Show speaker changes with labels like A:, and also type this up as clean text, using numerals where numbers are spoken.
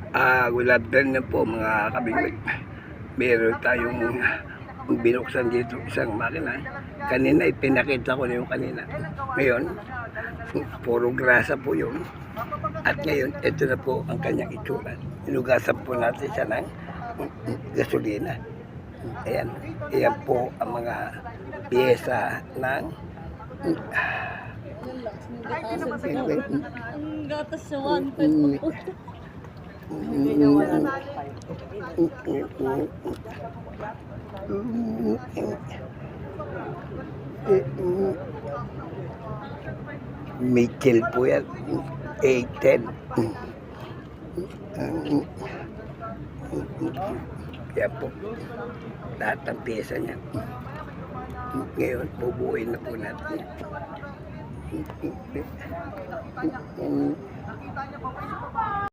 A: Good afternoon po mga kabingwit. Meron tayong binuksan dito isang makina. Kanina ipinakita ko na yung kanina. Ngayon, puro grasa po yun. At ngayon, ito na po ang kanyang itsura. Inugasan po natin siya ng gasolina. Ayan, ayan po ang mga pyesa ng
B: ang gatas sa 1.5 po.
A: Mitchell po yan, 810. Kaya po, lahat ng pyesa niya. Ngayon, bubuuin na po natin.